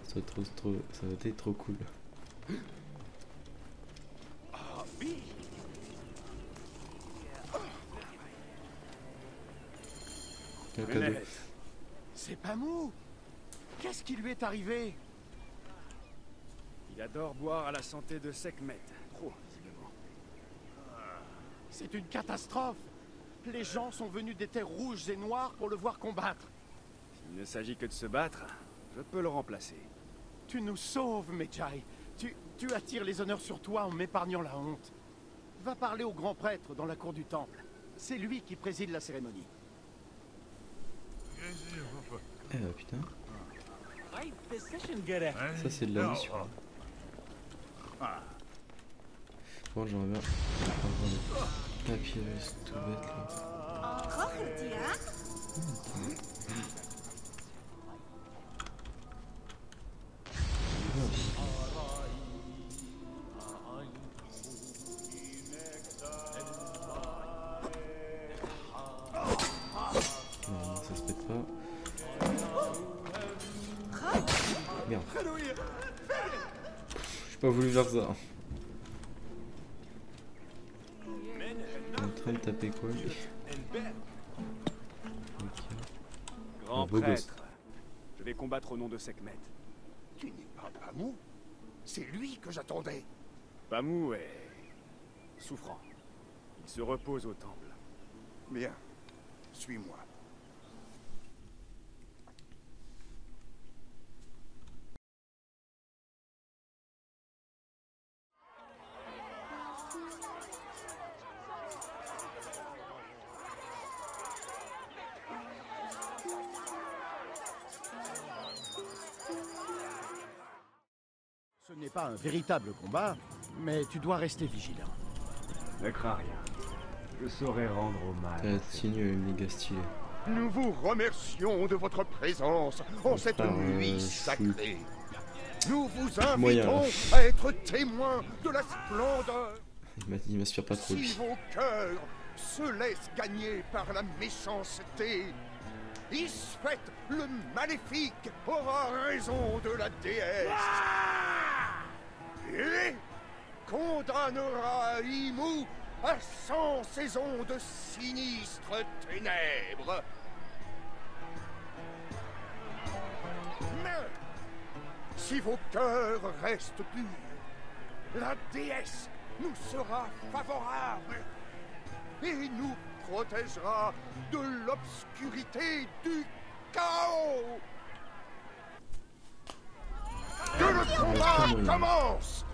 Ça va être trop cool. Un cadeau. C'est Pamou. Qu'est-ce qui lui est arrivé? Il adore boire à la santé de Sekhmet. Trop, visiblement. C'est une catastrophe. Les gens sont venus des terres rouges et noires pour le voir combattre. S'il ne s'agit que de se battre, je peux le remplacer. Tu nous sauves, Medjay. Tu attires les honneurs sur toi en m'épargnant la honte. Va parler au grand prêtre dans la cour du temple. C'est lui qui préside la cérémonie. Eh bah putain. Ça c'est de la mission. Bon, j'aimerais bien. Ah, puis c'est tout bête là. Non, ça se pète pas. Merde. J'ai pas voulu faire ça. En train de taper quoi lui? Okay. Grand prêtre, je vais combattre au nom de Sekhmet. Tu n'es pas Pamou? C'est lui que j'attendais. Pamou est souffrant. Il se repose au temple. Bien, suis-moi. Ce n'est pas un véritable combat, mais tu dois rester vigilant. Ne crains rien. Je saurai rendre hommage. La tenue est méga stylée. Nous vous remercions de votre présence en cette nuit sacrée. Nous vous invitons à être témoins de la splendeur. Il m'inspire pas trop. Si vos cœurs se laissent gagner par la méchanceté, Isfet le maléfique aura raison de la déesse. Et condamnera Imou à 100 saisons de sinistres ténèbres. Mais si vos cœurs restent purs, la déesse nous sera favorable et nous protégera de l'obscurité du chaos. Que le combat commence!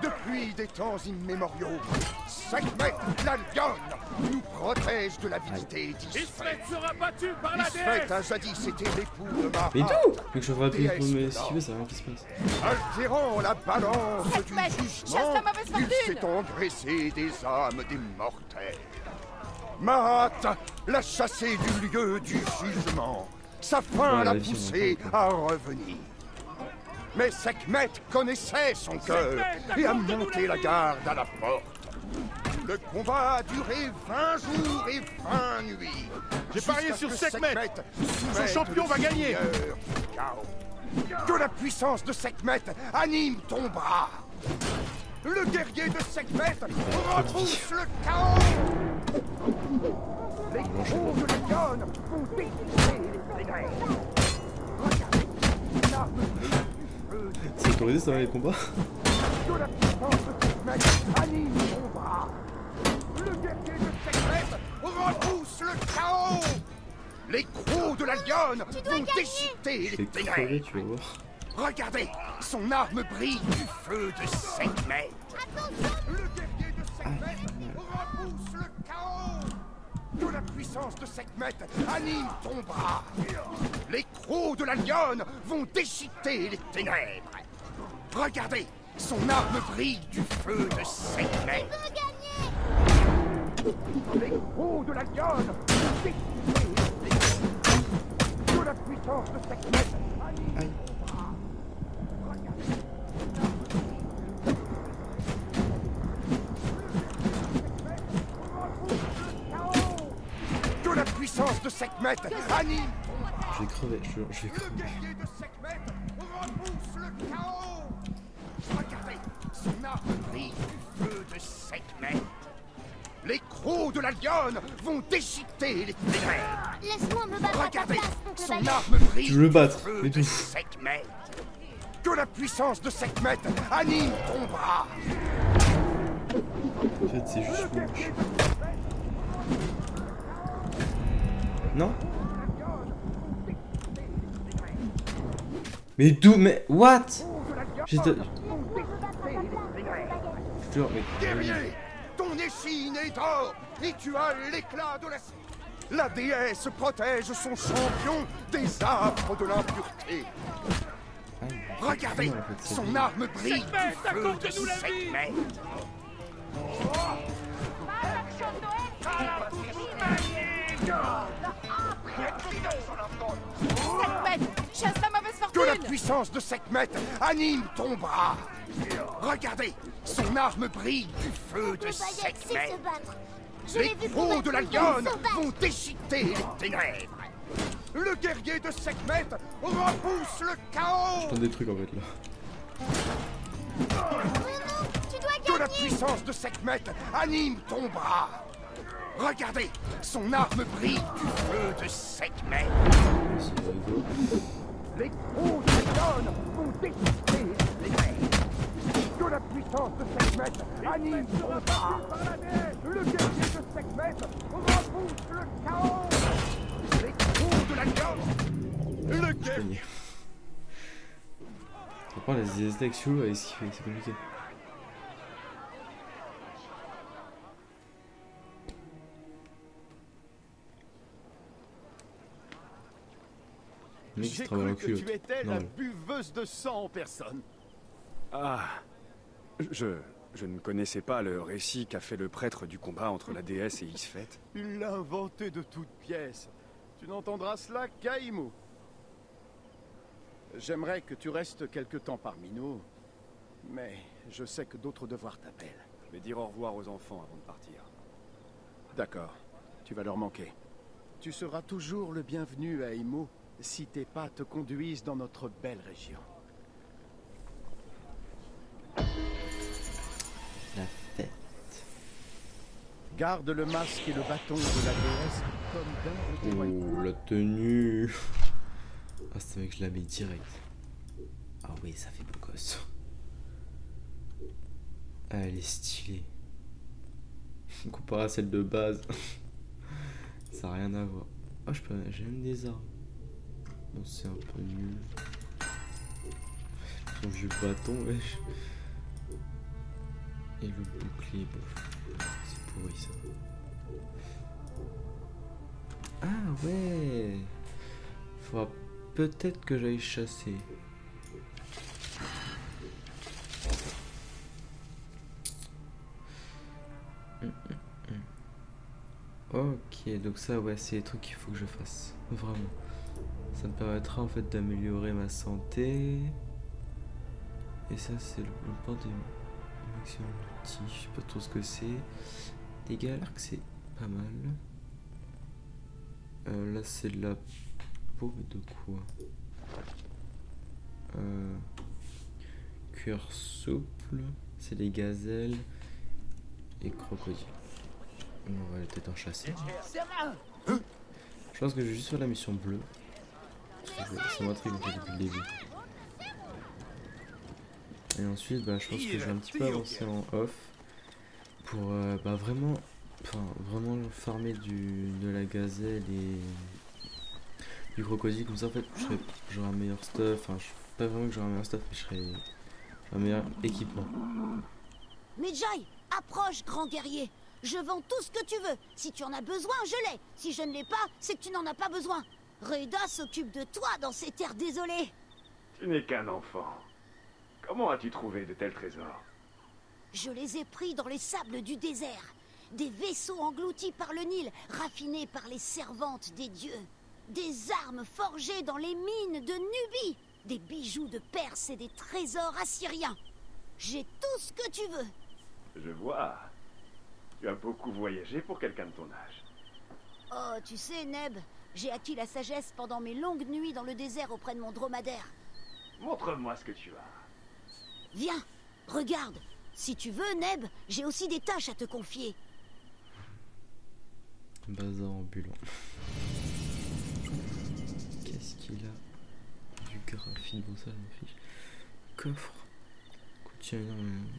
Depuis des temps immémoriaux, Sekhmet la lionne nous protège de l'avidité d'Isfet. Isfet sera battu par la déesse! Isfet a jadis été l'époux de Mahat. Mais d'où? Mais que je ferais plus pour me esquiver, ça rien qui se passe. Altérant la balance Sekhmet, du chasse jugement, la mauvaise il fortune! s'est engraissé des âmes des mortels. Mahat l'a chassé du lieu du jugement. Sa faim l'a poussé à revenir. Mais Sekhmet connaissait son cœur et a monté la garde à la porte. Le combat a duré 20 jours et 20 nuits. J'ai parié sur Sekhmet. Ce champion va gagner. Que la puissance de Sekhmet anime ton bras. Le guerrier de Sekhmet repousse le chaos. Les coups de la lionne vont détruire les ténèbres. Regardez, l'arme brille. C'est autorisé ça dans les combats? Que la puissance de Sekhmet anime ton bras. Le guerrier de Sekhmet repousse le chaos. Les crocs de la lionne vont déchiqueter les ténèbres. Tu vas voir. Regardez, son arme brille du feu de Sekhmet. Le guerrier de Sekhmet repousse le chaos. Que la puissance de Sekhmet anime ton bras. Les crocs de la lionne vont déchiqueter les ténèbres. Regardez, son arme brille du feu de Sekhmet. Les crocs de la lionne vont déchiqueter les ténèbres. Que la puissance de Sekhmet anime ton bras. Regardez. Que la puissance de Sekhmet anime. Je vais crever, je vais crever. Le guerrier de Sekhmet repousse le chaos. Regardez, son arme brille du feu de Sekhmet. Les crocs de la lionne vont déchiqueter les ténèbres. Laisse-moi me battre à ta Regardez, place, oncle son Bayek. arme brille. Je veux le battre, du feu mais de tout. Sekhmet. Que la puissance de Sekhmet anime ton bras. En fait, c'est juste moche. Non? Mais d'où? Mais what? J'étais... Je jure, mais... Guerrier, ton échine est d'or et tu as l'éclat de la... La déesse protège son champion des affres de l'impureté. Regardez, son arme brille du feu de Sekhmet. Sekhmet, chasse la mauvaise fortune. Que la puissance de Sekhmet anime ton bras. Regardez, son arme brille du feu de Oncle Bayek sait Sekhmet. se battre. Je Les l'ai vu crocs de la combattre lionne sauvage. vont déchiqueter les ténèbres. Le guerrier de Sekhmet repousse le chaos. Je tente des trucs en fait là. Tu dois Que la gagner. puissance de Sekhmet anime ton bras. Regardez, son arme brille du feu de Sekhmet. C'est rigolo. Les crocs de la lionne vont déchiqueter les ténèbres. Que la puissance de Sekhmet anime ton bras. Le guerrier de Sekhmet repousse le chaos. Les crocs de la lionne. Le guerrier. Gagné. On prend les ISD avec Chou et ce qu'il fait, c'est compliqué. Le mec qui J'ai travaille cru en que culotte. tu étais Non, la mais- buveuse de sang en personne. Ah, je ne connaissais pas le récit qu'a fait le prêtre du combat entre la déesse et Isfet. Il l'a inventé de toutes pièces. Tu n'entendras cela qu'à Imo. J'aimerais que tu restes quelque temps parmi nous, mais je sais que d'autres devoirs t'appellent. Je vais dire au revoir aux enfants avant de partir. D'accord, tu vas leur manquer. Tu seras toujours le bienvenu à Imo si tes pas te conduisent dans notre belle région. La fête. Garde le masque et le bâton de la déesse comme d'un de tes royaumes. Oh, la tenue. Ah, c'est vrai que je la mets direct. Ah oui, ça fait beau gosse. Ah, elle est stylée. Comparé à celle de base. Ça n'a rien à voir. Ah, j'ai même des armes. Bon, c'est un peu nul. Son vieux bâton, wesh. Et le bouclier, bof. C'est pourri ça. Ah ouais. Faudra peut-être que j'aille chasser. Ok, donc ça ouais, c'est les trucs qu'il faut que je fasse. Vraiment. Ça me permettra en fait d'améliorer ma santé. Et ça c'est le port de maximum d'outils. Je sais pas trop ce que c'est. Dégâts à l'arc c'est pas mal. Là c'est de la peau, mais de quoi? Cuir souple, c'est des gazelles et crocodiles. On va peut-être en chasser. Je pense que je vais juste faire la mission bleue. Ça m'intrigue en fait depuis le début. Et ensuite, bah, je pense que je vais un petit peu avancer en off pour bah, vraiment farmer de la gazelle et du crocodile. Comme ça, en fait, j'aurai un meilleur stuff. Enfin, pas vraiment que j'aurai un meilleur stuff, mais j'aurai un meilleur équipement. Medjay, approche, grand guerrier. Je vends tout ce que tu veux. Si tu en as besoin, je l'ai. Si je ne l'ai pas, c'est que tu n'en as pas besoin. Reda s'occupe de toi dans ces terres désolées. Tu n'es qu'un enfant. Comment as-tu trouvé de tels trésors? Je les ai pris dans les sables du désert. Des vaisseaux engloutis par le Nil, raffinés par les servantes des dieux. Des armes forgées dans les mines de Nubie. Des bijoux de Perse et des trésors assyriens. J'ai tout ce que tu veux. Je vois. Tu as beaucoup voyagé pour quelqu'un de ton âge. Oh, tu sais, Neb, j'ai acquis la sagesse pendant mes longues nuits dans le désert auprès de mon dromadaire. Montre-moi ce que tu as. Viens, regarde. Si tu veux, Neb, j'ai aussi des tâches à te confier. Bazar ambulant. Qu'est-ce qu'il a? Du graphine, bon ça je m'en fiche. Coffre. Contient énormément.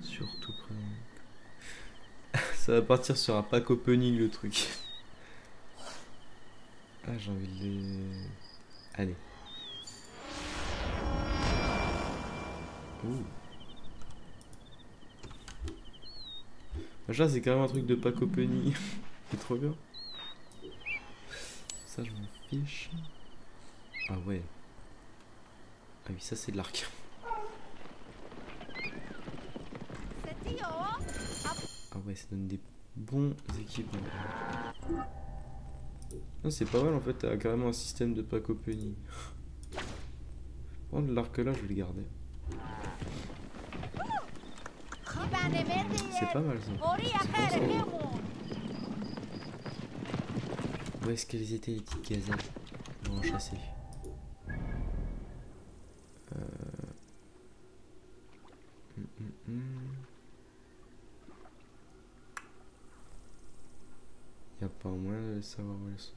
Surtout prenant. Ça va partir sur un pack opening le truc. Ah j'ai envie de les... Allez. Ouh. Machin c'est quand même un truc de pack opening. C'est trop bien. Ça je m'en fiche. Ah ouais. Ah oui ça c'est de l'arc. Ah ouais ça donne des bons équipements. Non c'est pas mal en fait, t'as carrément un système de pack opening. Par contre l'arc là je vais le garder. C'est pas mal ça. Où est-ce qu'elles étaient les petites gazelles? On va en chasser. Y a pas moyen de savoir où elles sont.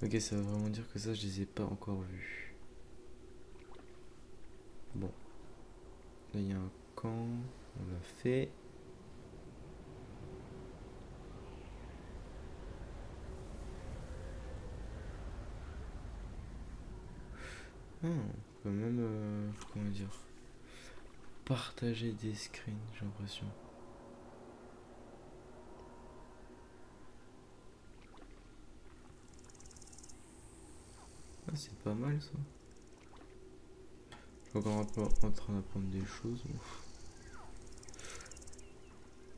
Ok, ça veut vraiment dire que ça je les ai pas encore vus. Bon. Là il y a un camp, on l'a fait. Ah, on peut même, comment dire, partager des screens, j'ai l'impression. Ah, c'est pas mal ça. Je suis encore un peu en train d'apprendre des choses.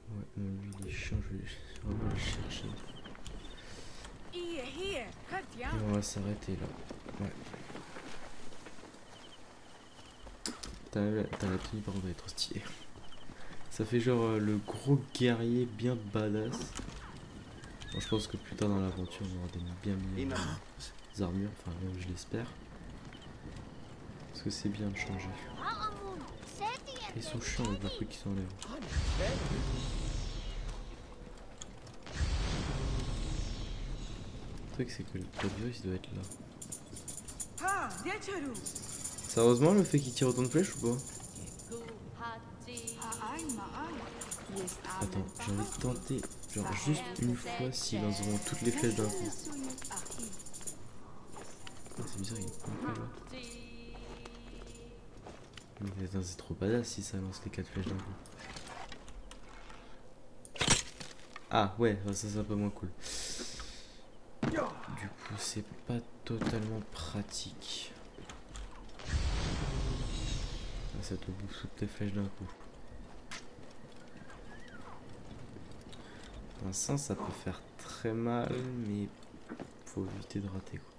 Ouais, non, lui il est chiant, je vais vraiment le chercher. Et on va s'arrêter là. Ouais. T'as la tenue par contre elle est trop stylée. Ça fait genre le gros guerrier bien badass. Bon, je pense que plus tard dans l'aventure on aura des bien meilleures armures, enfin même je l'espère. Parce que c'est bien de changer. Ils sont chiants avec leurs trucs qui s'enlèvent. Le truc c'est que le virus il doit être là. Sérieusement le fait qu'il tire autant de flèches ou pas? Attends, j'ai envie de tenter genre juste une fois s'il lance vraiment toutes les flèches d'un coup. Oh, c'est bizarre, il est pas là. Mais attends, c'est trop badass si ça lance les 4 flèches d'un coup. Ah ouais, ça c'est un peu moins cool. Du coup c'est pas totalement pratique. Ah, ça te bouffe toutes tes flèches d'un coup. Dans un sens ça peut faire très mal mais faut éviter de rater quoi.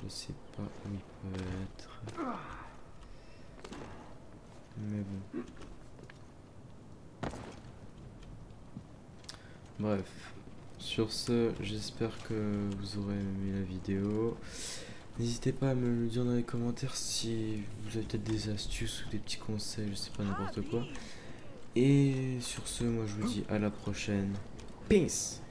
Je sais pas où il peut être. Mais bon. Bref. Sur ce, j'espère que vous aurez aimé la vidéo. N'hésitez pas à me le dire dans les commentaires si vous avez peut-être des astuces ou des petits conseils, je sais pas, n'importe quoi. Et sur ce, moi je vous dis à la prochaine. Peace!